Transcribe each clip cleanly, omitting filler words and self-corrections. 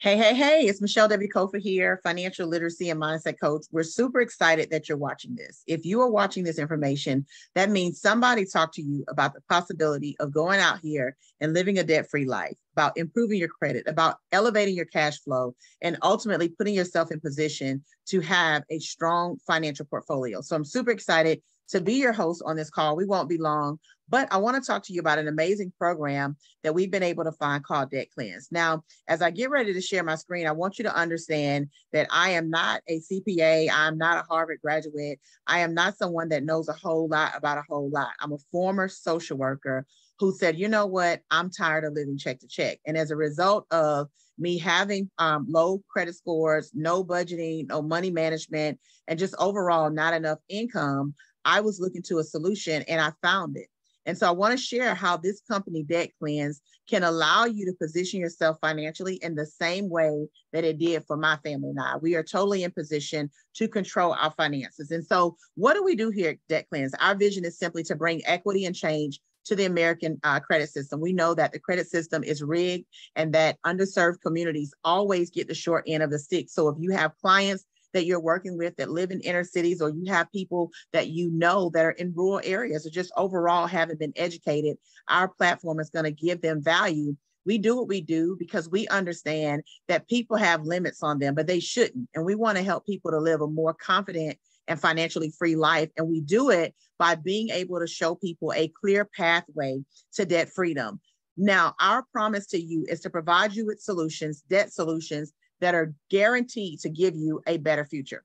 Hey, it's Michelle W. Kofa here, financial literacy and mindset coach. We're super excited that you're watching this. If you are watching this information, that means somebody talked to you about the possibility of going out here and living a debt-free life, about improving your credit, about elevating your cash flow, and ultimately putting yourself in position to have a strong financial portfolio. So I'm super excited to be your host on this call. We won't be long, but I want to talk to you about an amazing program that we've been able to find called Debt Cleanse. Now, as I get ready to share my screen, I want you to understand that I am not a CPA. I'm not a Harvard graduate. I am not someone that knows a whole lot about a whole lot. I'm a former social worker who said, you know what, I'm tired of living check to check. And as a result of me having low credit scores, no budgeting, no money management, and just overall not enough income, I was looking to a solution and I found it. And so I want to share how this company, Debt Cleanse, can allow you to position yourself financially in the same way that it did for my family and I. We are totally in position to control our finances. And so what do we do here at Debt Cleanse? Our vision is simply to bring equity and change to the American credit system. We know that the credit system is rigged and that underserved communities always get the short end of the stick. So if you have clients that you're working with that live in inner cities, or you have people that you know that are in rural areas or just overall haven't been educated, our platform is going to give them value. We do what we do because we understand that people have limits on them, but they shouldn't. And we want to help people to live a more confident and financially free life. And we do it by being able to show people a clear pathway to debt freedom. Now, our promise to you is to provide you with solutions, debt solutions, that are guaranteed to give you a better future.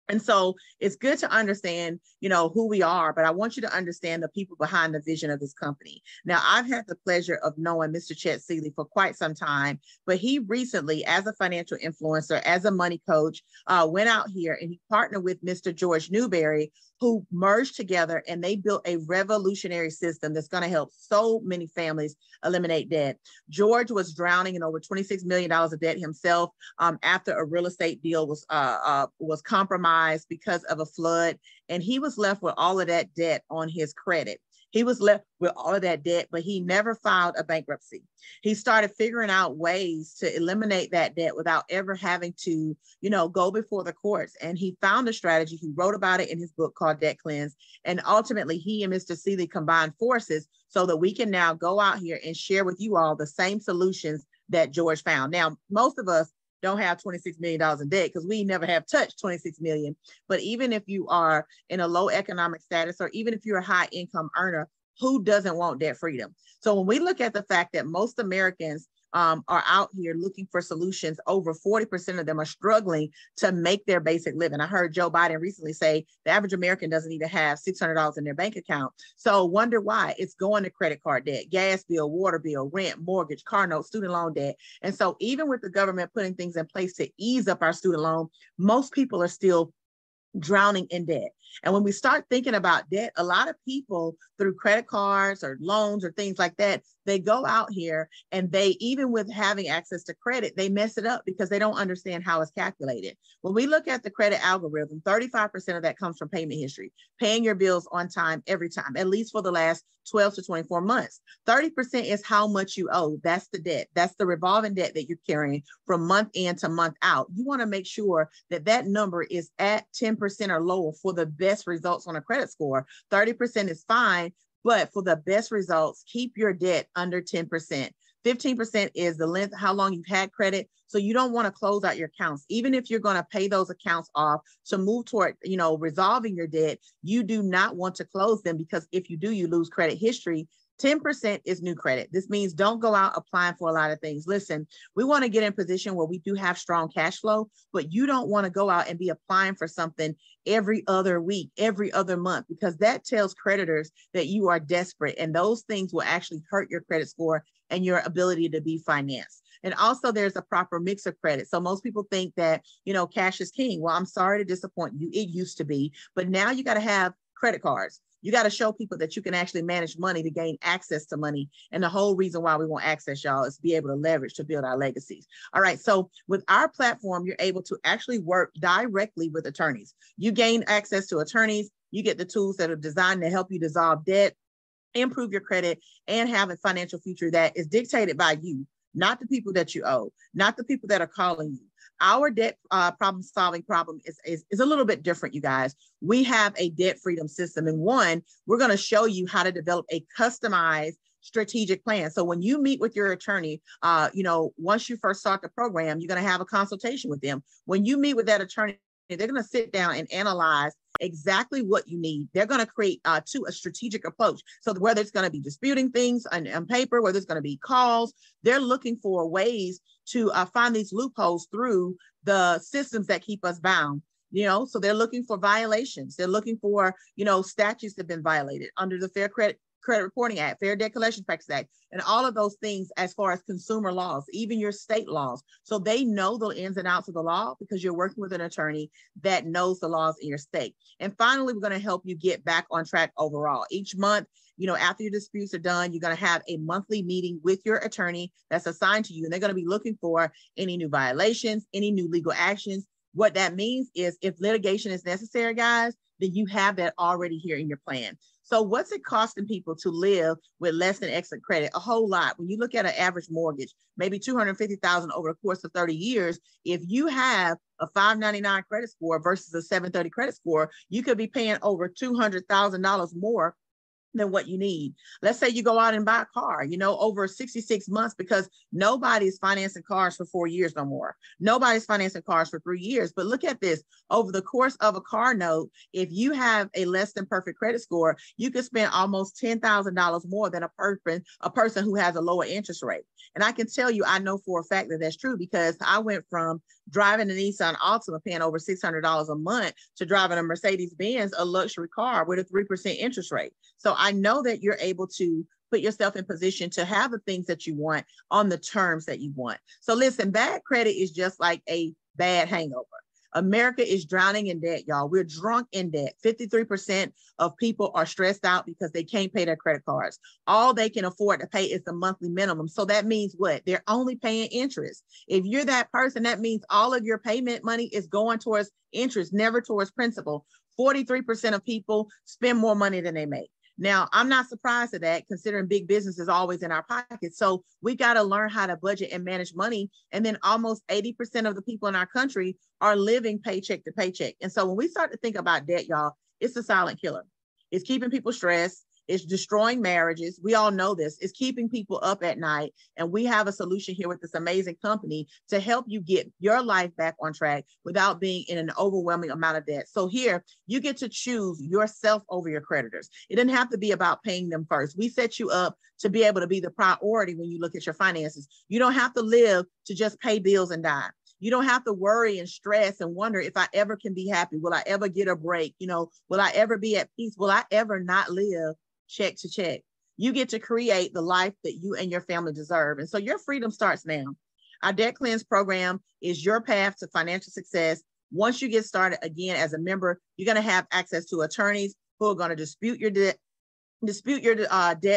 And so it's good to understand, who we are, but I want you to understand the people behind the vision of this company. Now, I've had the pleasure of knowing Mr. Chet Seeley for quite some time, but he recently, as a financial influencer, as a money coach, went out here and he partnered with Mr. George Newberry, who merged together and they built a revolutionary system that's going to help so many families eliminate debt. George was drowning in over $26 million of debt himself after a real estate deal was compromised because of a flood, and he was left with all of that debt on his credit. He was left with all of that debt, but he never filed a bankruptcy. He started figuring out ways to eliminate that debt without ever having to, go before the courts. And he found a strategy. He wrote about it in his book called Debt Cleanse. And ultimately, he and Mr. Seeley combined forces so that we can now go out here and share with you all the same solutions that George found. Now, most of us don't have $26 million in debt because we never have touched 26 million. But even if you are in a low economic status, or even if you're a high income earner, who doesn't want debt freedom? So when we look at the fact that most Americans are out here looking for solutions, over 40% of them are struggling to make their basic living. I heard Joe Biden recently say the average American doesn't even have $600 in their bank account. So wonder why. It's going to credit card debt, gas bill, water bill, rent, mortgage, car note, student loan debt. And so even with the government putting things in place to ease up our student loan, most people are still drowning in debt. And when we start thinking about debt, a lot of people through credit cards or loans or things like that, they go out here and they, even with having access to credit, they mess it up because they don't understand how it's calculated. When we look at the credit algorithm, 35% of that comes from payment history, paying your bills on time, every time, at least for the last 12 to 24 months. 30% is how much you owe. That's the debt. That's the revolving debt that you're carrying from month in to month out. You want to make sure that that number is at 10% or lower for the best results on a credit score. 30% is fine, but for the best results, keep your debt under 10%. 15% is the length, how long you've had credit. So you don't want to close out your accounts. Even if you're going to pay those accounts off to move toward, resolving your debt, you do not want to close them, because if you do, you lose credit history. 10% is new credit. This means don't go out applying for a lot of things. Listen, we want to get in a position where we do have strong cash flow, but you don't want to go out and be applying for something every other week, every other month, because that tells creditors that you are desperate, and those things will actually hurt your credit score and your ability to be financed. And also there's a proper mix of credit. So most people think that, cash is king. Well, I'm sorry to disappoint you. It used to be, but now you got to have credit cards. You got to show people that you can actually manage money to gain access to money. And the whole reason why we want access, y'all, is to be able to leverage to build our legacies. All right. So with our platform, you're able to actually work directly with attorneys. You gain access to attorneys. You get the tools that are designed to help you dissolve debt, improve your credit, and have a financial future that is dictated by you. not the people that you owe, not the people that are calling you. Our debt problem is a little bit different, you guys. We have a debt freedom system. And one, we're going to show you how to develop a customized strategic plan. So when you meet with your attorney, once you first start the program, you're going to have a consultation with them. When you meet with that attorney, they're going to sit down and analyze exactly what you need. They're going to create a strategic approach. So whether it's going to be disputing things on paper, whether it's going to be calls, they're looking for ways to find these loopholes through the systems that keep us bound. So they're looking for violations. They're looking for, statutes that have been violated under the Fair Credit Reporting Act, Fair Debt Collection Practices Act, and all of those things as far as consumer laws, even your state laws. So they know the ins and outs of the law because you're working with an attorney that knows the laws in your state. And finally, we're going to help you get back on track overall. Each month, after your disputes are done, you're going to have a monthly meeting with your attorney that's assigned to you. And they're going to be looking for any new violations, any new legal actions. What that means is if litigation is necessary, guys, then you have that already here in your plan. So what's it costing people to live with less than excellent credit? A whole lot. When you look at an average mortgage, maybe $250,000 over the course of 30 years, if you have a 599 credit score versus a 730 credit score, you could be paying over $200,000 more than what you need. Let's say you go out and buy a car, over 66 months, because nobody's financing cars for 4 years no more. Nobody's financing cars for 3 years. But look at this. Over the course of a car note, if you have a less than perfect credit score, you could spend almost $10,000 more than a person who has a lower interest rate. And I can tell you, I know for a fact that that's true, because I went from driving a Nissan Altima paying over $600 a month to driving a Mercedes-Benz, a luxury car with a 3% interest rate. So I know that you're able to put yourself in position to have the things that you want on the terms that you want. So listen, bad credit is just like a bad hangover. America is drowning in debt, y'all. We're drunk in debt. 53% of people are stressed out because they can't pay their credit cards. All they can afford to pay is the monthly minimum. So that means what? They're only paying interest. If you're that person, that means all of your payment money is going towards interest, never towards principal. 43% of people spend more money than they make. Now, I'm not surprised at that, considering big business is always in our pockets. So we got to learn how to budget and manage money. And then almost 80% of the people in our country are living paycheck to paycheck. And so when we start to think about debt, y'all, it's a silent killer. It's keeping people stressed. It's destroying marriages. We all know this. It's keeping people up at night. And we have a solution here with this amazing company to help you get your life back on track without being in an overwhelming amount of debt. So here, you get to choose yourself over your creditors. It doesn't have to be about paying them first. We set you up to be able to be the priority when you look at your finances. You don't have to live to just pay bills and die. You don't have to worry and stress and wonder if I ever can be happy. Will I ever get a break? Will I ever be at peace? Will I ever not live check to check? You get to create the life that you and your family deserve. And so your freedom starts now. Our Debt Cleanse program is your path to financial success. Once you get started, again, as a member, you're going to have access to attorneys who are going to dispute your debt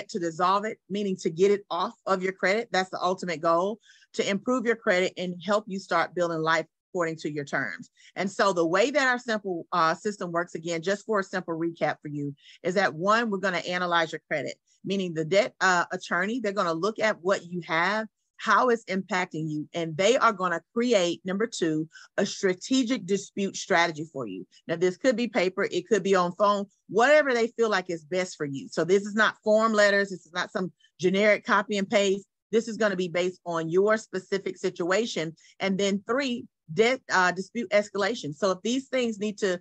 to dissolve it, meaning to get it off of your credit. That's the ultimate goal, to improve your credit and help you start building life according to your terms. And so the way that our simple system works, again, just for a simple recap for you, is that one, we're going to analyze your credit, meaning the debt attorney, they're going to look at what you have, how it's impacting you, and they are going to create, number two, a strategic dispute strategy for you. Now, this could be paper, it could be on phone, whatever they feel like is best for you. So this is not form letters, this is not some generic copy and paste. This is going to be based on your specific situation. And then three, debt dispute escalation. So if these things need to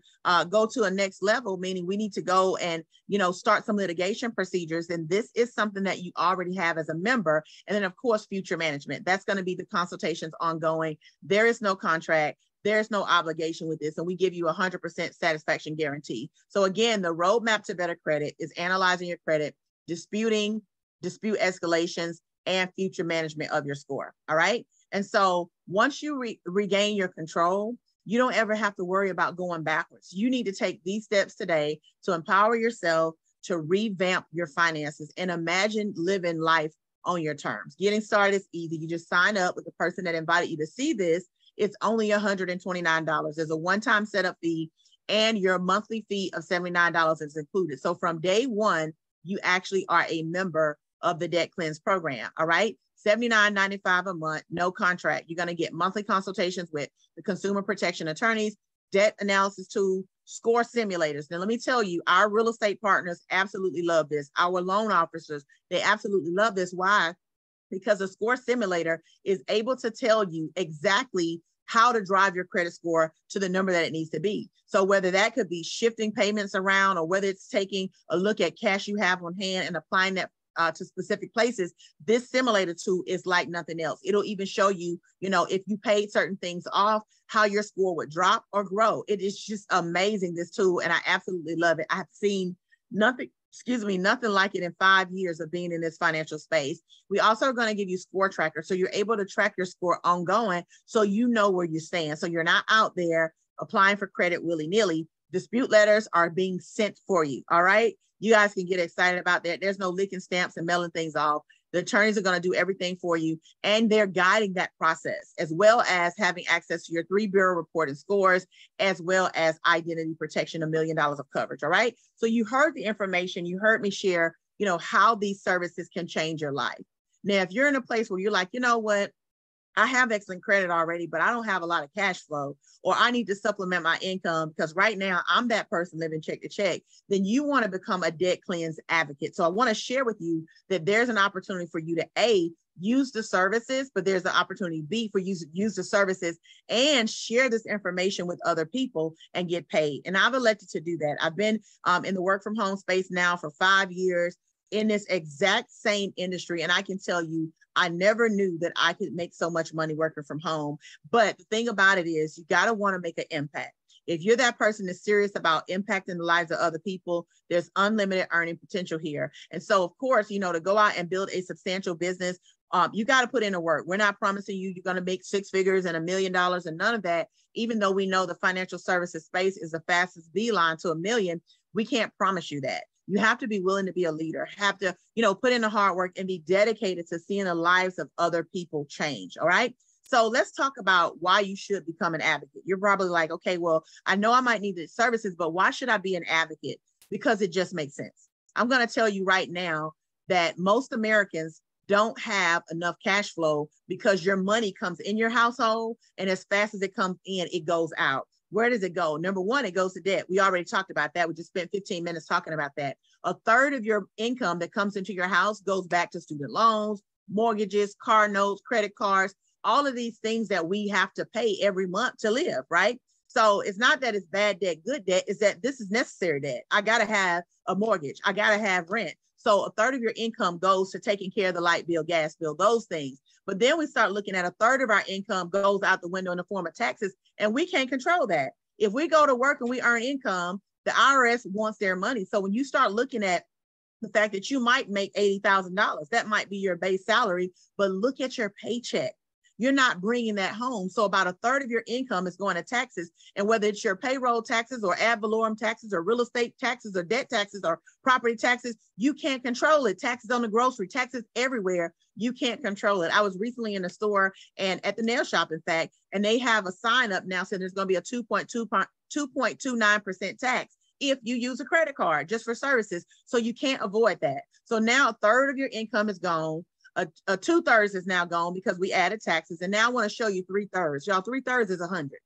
go to a next level, meaning we need to go and start some litigation procedures, then this is something that you already have as a member. And then of course, future management. That's going to be the consultations ongoing. There is no contract. There's no obligation with this, and we give you 100% satisfaction guarantee. So again, the roadmap to better credit is analyzing your credit, dispute escalations, and future management of your score. All right. And so once you regain your control, you don't ever have to worry about going backwards. You need to take these steps today to empower yourself, to revamp your finances, and imagine living life on your terms. Getting started is easy. You just sign up with the person that invited you to see this. It's only $129. There's a one-time setup fee, and your monthly fee of $79 is included. So from day one, you actually are a member of the Debt Cleanse program. All right. $79.95 a month, no contract. You're going to get monthly consultations with the consumer protection attorneys, debt analysis tool, score simulators. Now, let me tell you, our real estate partners absolutely love this. Our loan officers, they absolutely love this. Why? Because a score simulator is able to tell you exactly how to drive your credit score to the number that it needs to be. So whether that could be shifting payments around, or whether it's taking a look at cash you have on hand and applying that to specific places, this simulator tool is like nothing else. It'll even show you, if you paid certain things off, how your score would drop or grow. It is just amazing, this tool, and I absolutely love it. I've seen nothing like it in 5 years of being in this financial space. We also are going to give you score tracker, so you're able to track your score ongoing, so you know where you stand. So you're not out there applying for credit willy-nilly. Dispute letters are being sent for you. All right. You guys can get excited about that. There's no licking stamps and mailing things off. The attorneys are going to do everything for you, and they're guiding that process, as well as having access to your 3 bureau reported scores, as well as identity protection, $1 million of coverage. All right. So you heard the information. You heard me share, how these services can change your life. Now, if you're in a place where you're like, you know what, I have excellent credit already, but I don't have a lot of cash flow, or I need to supplement my income because right now I'm that person living check to check, then you want to become a debt cleanse advocate. So I want to share with you that there's an opportunity for you to A, use the services, but there's an opportunity B, for you to use the services and share this information with other people and get paid. And I've elected to do that. I've been in the work from home space now for 5 years in this exact same industry. And I can tell you, I never knew that I could make so much money working from home. But the thing about it is, you got to want to make an impact. If you're that person that's serious about impacting the lives of other people, there's unlimited earning potential here. And so, of course, to go out and build a substantial business, you got to put in the work. We're not promising you're going to make 6 figures and $1 million and none of that. Even though we know the financial services space is the fastest beeline to $1 million, we can't promise you that. You have to be willing to be a leader, have to, put in the hard work and be dedicated to seeing the lives of other people change. All right. So let's talk about why you should become an advocate. You're probably like, okay, well, I know I might need the services, but why should I be an advocate? Because it just makes sense. I'm going to tell you right now that most Americans don't have enough cash flow because your money comes in your household, and as fast as it comes in, it goes out. Where does it go? Number one, it goes to debt. We already talked about that. We just spent 15 minutes talking about that. 1/3 of your income that comes into your house goes back to student loans, mortgages, car notes, credit cards, all of these things that we have to pay every month to live, right? So it's not that it's bad debt, good debt, it's that this is necessary debt. I got to have a mortgage. I got to have rent. So 1/3 of your income goes to taking care of the light bill, gas bill, those things. But then we start looking at 1/3 of our income goes out the window in the form of taxes, and we can't control that. If we go to work and we earn income, the IRS wants their money. So when you start looking at the fact that you might make $80,000, that might be your base salary, but look at your paycheck. You're not bringing that home. So about 1/3 of your income is going to taxes. And whether it's your payroll taxes or ad valorem taxes or real estate taxes or debt taxes or property taxes, you can't control it. Taxes on the grocery, taxes everywhere, you can't control it. I was recently in a store and at the nail shop, in fact, and they have a sign up now saying there's going to be a 2.29% tax if you use a credit card just for services. So you can't avoid that. So now 1/3 of your income is gone. 2/3 is now gone because we added taxes. And now I want to show you 3/3. Y'all, 3/3 is 100.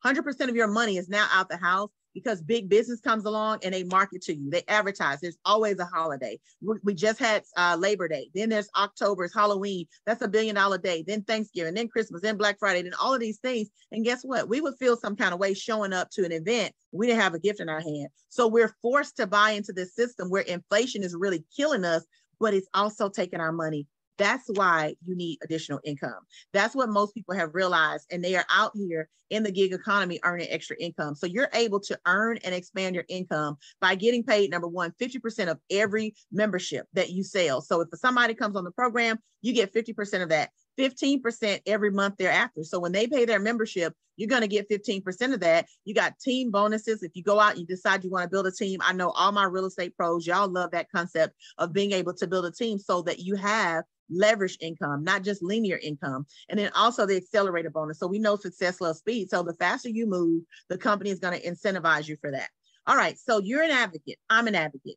100% of your money is now out the house because big business comes along and they market to you. They advertise. There's always a holiday. We just had Labor Day. Then there's October, it's Halloween. That's $1 billion day. Then Thanksgiving, then Christmas, then Black Friday, then all of these things. And guess what? We would feel some kind of way showing up to an event. We didn't have a gift in our hand. So we're forced to buy into this system where inflation is really killing us, but it's also taking our money. That's why you need additional income. That's what most people have realized, and they are out here in the gig economy earning extra income. So you're able to earn and expand your income by getting paid, number one, 50% of every membership that you sell. So if somebody comes on the program, you get 50% of that, 15% every month thereafter. So when they pay their membership, you're going to get 15% of that. You got team bonuses. If you go out and you decide you want to build a team, I know all my real estate pros, y'all love that concept of being able to build a team so that you have leverage income, not just linear income. And then also the accelerator bonus. So we know success loves speed. So the faster you move, the company is going to incentivize you for that. All right. So you're an advocate. I'm an advocate.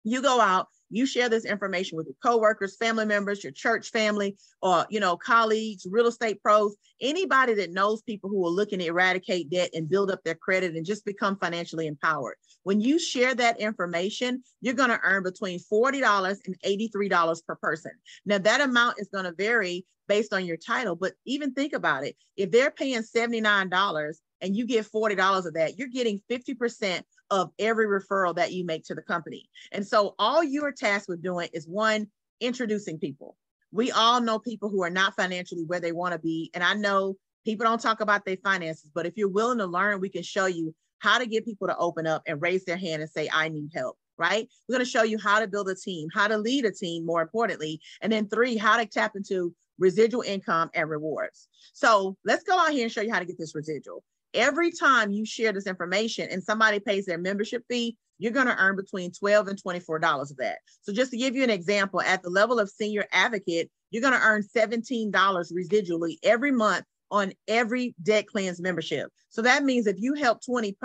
You go out You share this information with your coworkers, family members, your church family, or, colleagues, real estate pros, anybody that knows people who are looking to eradicate debt and build up their credit and just become financially empowered. When you share that information, you're going to earn between $40 and $83 per person. Now, that amount is going to vary based on your title, but even think about it. If they're paying $79 and you get $40 of that, you're getting 50% of every referral that you make to the company. And so all you're tasked with doing is, one, introducing people. We all know people who are not financially where they want to be. And I know people don't talk about their finances, but if you're willing to learn, we can show you how to get people to open up and raise their hand and say, I need help, right? We're going to show you how to build a team, how to lead a team, more importantly. And then 3, how to tap into residual income and rewards. So let's go out here and show you how to get this residual. Every time you share this information and somebody pays their membership fee, you're going to earn between $12 and $24 of that. So just to give you an example, at the level of senior advocate, you're going to earn $17 residually every month on every Debt Cleanse membership. So that means if you help 20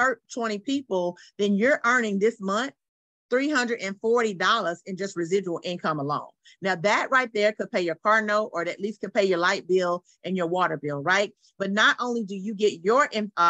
people, then you're earning this month $340 in just residual income alone. Now that right there could pay your car note, or at least could pay your light bill and your water bill, right? But not only do you get your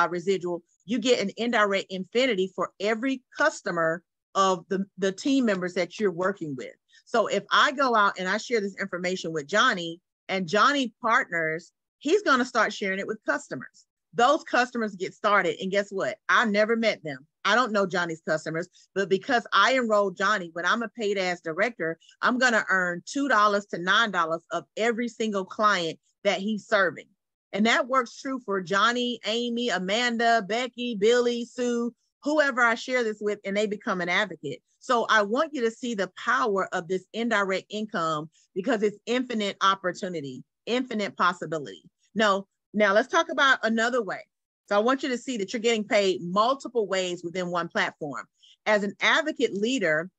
residual, you get an indirect infinity for every customer of the team members that you're working with. So if I go out and I share this information with Johnny, and Johnny partners, he's going to start sharing it with customers. Those customers get started, and guess what? I never met them. I don't know Johnny's customers, but because I enrolled Johnny, when I'm a paid ads director, I'm going to earn $2 to $9 of every single client that he's serving. And that works true for Johnny, Amy, Amanda, Becky, Billy, Sue, whoever I share this with, and they become an advocate. So I want you to see the power of this indirect income, because it's infinite opportunity, infinite possibility. Now let's talk about another way. So I want you to see that you're getting paid multiple ways within one platform. As an advocate leader,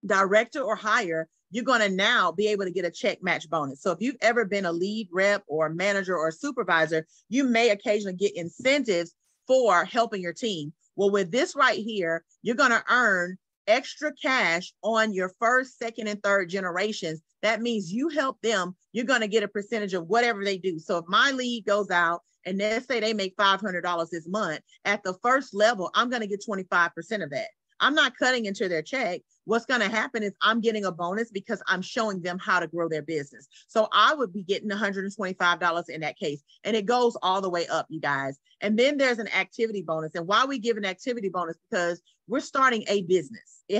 director, or higher, you're going to now be able to get a check match bonus. So if you've ever been a lead rep or a manager or a supervisor, you may occasionally get incentives for helping your team. Well, with this right here, you're going to earn extra cash on your first, second, and third generations. That means you help them, you're going to get a percentage of whatever they do. So if my lead goes out and let's say they make $500 this month, at the first level, I'm going to get 25% of that. I'm not cutting into their check. What's going to happen is I'm getting a bonus because I'm showing them how to grow their business. So I would be getting $125 in that case. And it goes all the way up, you guys. And then there's an activity bonus. And why we give an activity bonus? Because we're starting a business. You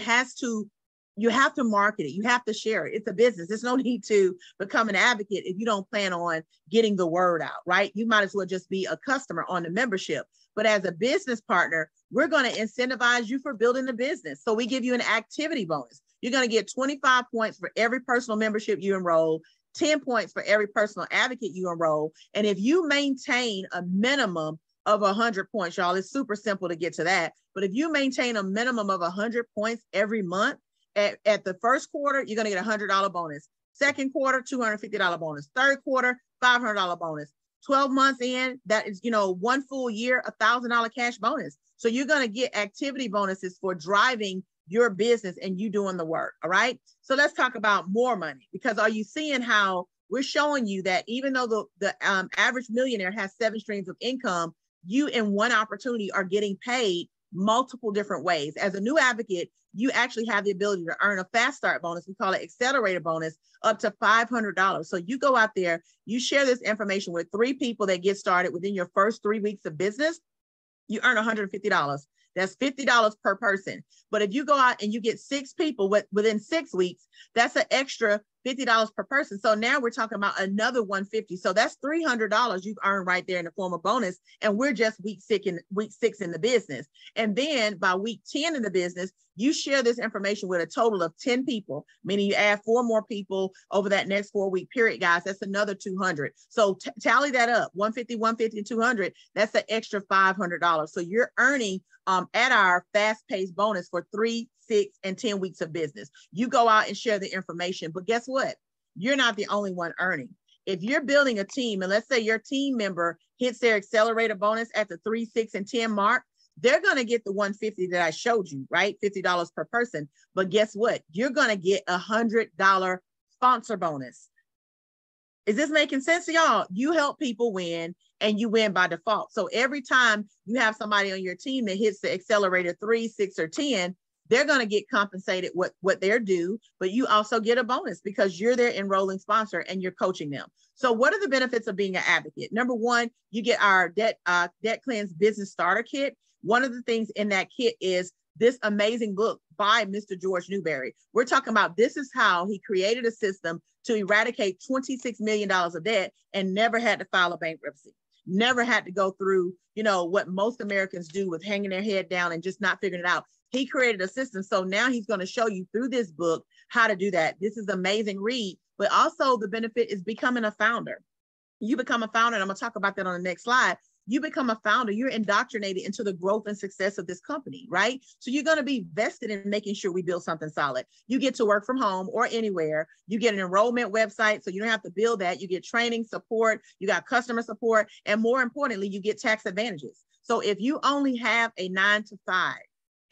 have to market it. You have to share it. It's a business. There's no need to become an advocate if you don't plan on getting the word out, right? You might as well just be a customer on the membership. But as a business partner, we're going to incentivize you for building the business. So we give you an activity bonus. You're going to get 25 points for every personal membership you enroll, 10 points for every personal advocate you enroll. And if you maintain a minimum of 100 points, y'all, it's super simple to get to that. But if you maintain a minimum of 100 points every month, at the first quarter, you're going to get a $100 bonus. Second quarter, $250 bonus. Third quarter, $500 bonus. 12 months in, that is, one full year, $1,000 cash bonus. So you're going to get activity bonuses for driving your business and you doing the work. All right. So let's talk about more money, because are you seeing how we're showing you that even though the average millionaire has 7 streams of income, you in one opportunity are getting paid multiple different ways. As a new advocate, you actually have the ability to earn a fast start bonus. We call it accelerator bonus, up to $500. So you go out there, you share this information with 3 people that get started within your first 3 weeks of business, you earn $150. That's $50 per person. But if you go out and you get 6 people within 6 weeks, that's an extra $50 per person. So now we're talking about another $150. So that's $300 you've earned right there in the form of bonus. And we're just week 6 in the business. And then by week 10 in the business, you share this information with a total of 10 people, meaning you add 4 more people over that next 4-week period, guys. That's another 200. So tally that up, 150, 150, 200. That's an extra $500. So you're earning at our fast-paced bonus for 3, 6, and 10 weeks of business. You go out and share the information, but guess what? You're not the only one earning. If you're building a team, and let's say your team member hits their accelerator bonus at the 3, 6, and 10 mark, they're going to get the $150 that I showed you, right? $50 per person. But guess what? You're going to get $100 sponsor bonus. Is this making sense to y'all? You help people win and you win by default. So every time you have somebody on your team that hits the accelerator 3, 6, or 10, they're going to get compensated what they're due, but you also get a bonus because you're their enrolling sponsor and you're coaching them. So what are the benefits of being an advocate? Number one, you get our Debt Cleanse Business Starter Kit. One of the things in that kit is this amazing book by Mr. George Newberry. We're talking about this is how he created a system to eradicate $26 million of debt and never had to file a bankruptcy. Never had to go through, you know, what most Americans do with hanging their head down and just not figuring it out. He created a system. So now he's going to show you through this book how to do that. This is an amazing read, but also the benefit is becoming a founder. You become a founder, and I'm going to talk about that on the next slide. You become a founder, you're indoctrinated into the growth and success of this company, right? So you're going to be vested in making sure we build something solid. You get to work from home or anywhere. You get an enrollment website, so you don't have to build that. You get training support, you got customer support, and more importantly, you get tax advantages. So if you only have a 9 to 5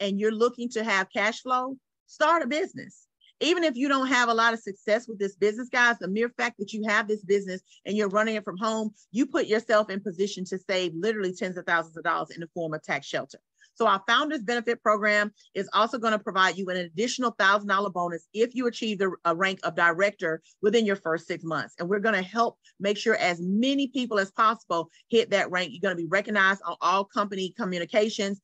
and you're looking to have cash flow, start a business. Even if you don't have a lot of success with this business, guys, the mere fact that you have this business and you're running it from home, you put yourself in position to save literally tens of thousands of dollars in the form of tax shelter. So our Founders Benefit Program is also going to provide you an additional $1,000 bonus if you achieve a rank of director within your first 6 months. And we're going to help make sure as many people as possible hit that rank. You're going to be recognized on all company communications,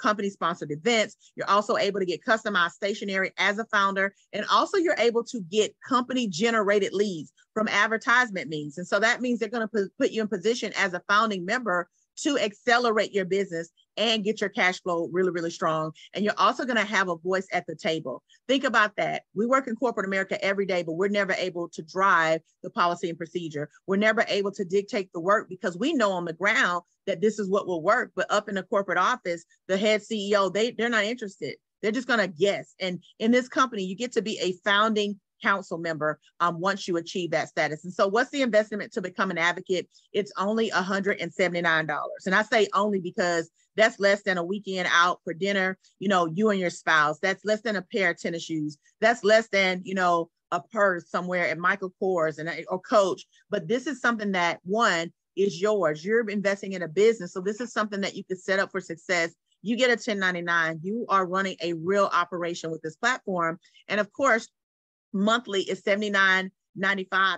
company-sponsored events. You're also able to get customized stationery as a founder. And also you're able to get company-generated leads from advertisement means. And so that means they're going to put you in position as a founding member to accelerate your business and get your cash flow really, really strong. And you're also going to have a voice at the table. Think about that. We work in corporate America every day, but we're never able to drive the policy and procedure. We're never able to dictate the work because we know on the ground that this is what will work. But up in the corporate office, the head CEO, they're not interested. They're just going to guess. And in this company, you get to be a founding council member once you achieve that status. And so what's the investment to become an advocate? It's only $179. And I say only because that's less than a weekend out for dinner, you know, you and your spouse. That's less than a pair of tennis shoes. That's less than, you know, a purse somewhere at Michael Kors or Coach. But this is something that, one, is yours. You're investing in a business. So this is something that you could set up for success. You get a 1099. You are running a real operation with this platform. And of course, monthly is $79.95,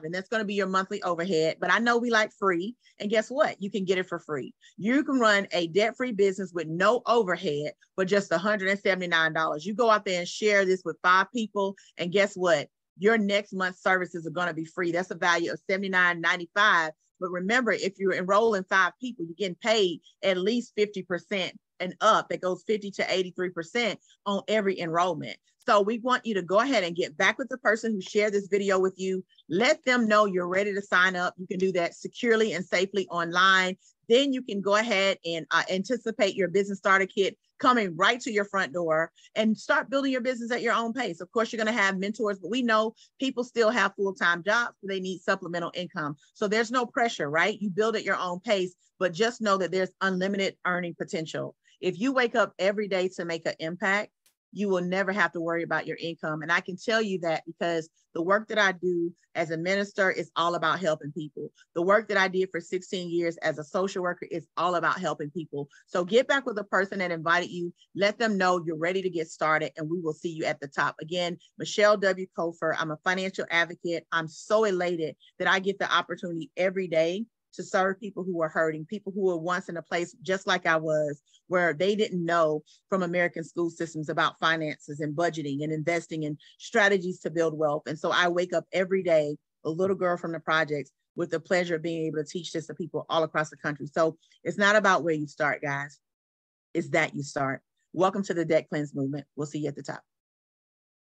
and that's going to be your monthly overhead. But I know we like free, and guess what? You can get it for free. You can run a debt-free business with no overhead for just $179. You go out there and share this with 5 people, and guess what? Your next month's services are going to be free. That's a value of $79.95. But remember, if you're enrolling 5 people, you're getting paid at least 50% and up. That goes 50 to 83% on every enrollment. So we want you to go ahead and get back with the person who shared this video with you. Let them know you're ready to sign up. You can do that securely and safely online. Then you can go ahead and anticipate your business starter kit coming right to your front door and start building your business at your own pace. Of course, you're going to have mentors, but we know people still have full-time jobs. So they need supplemental income. So there's no pressure, right? You build at your own pace, but just know that there's unlimited earning potential. If you wake up every day to make an impact, you will never have to worry about your income. And I can tell you that because the work that I do as a minister is all about helping people. The work that I did for 16 years as a social worker is all about helping people. So get back with the person that invited you. Let them know you're ready to get started, and we will see you at the top. Again, Michelle W. Kofer. I'm a financial advocate. I'm so elated that I get the opportunity every day to serve people who are hurting, people who were once in a place just like I was, where they didn't know from American school systems about finances and budgeting and investing and strategies to build wealth. And so I wake up every day, a little girl from the projects, with the pleasure of being able to teach this to people all across the country. So it's not about where you start, guys. It's that you start. Welcome to the Debt Cleanse movement. We'll see you at the top.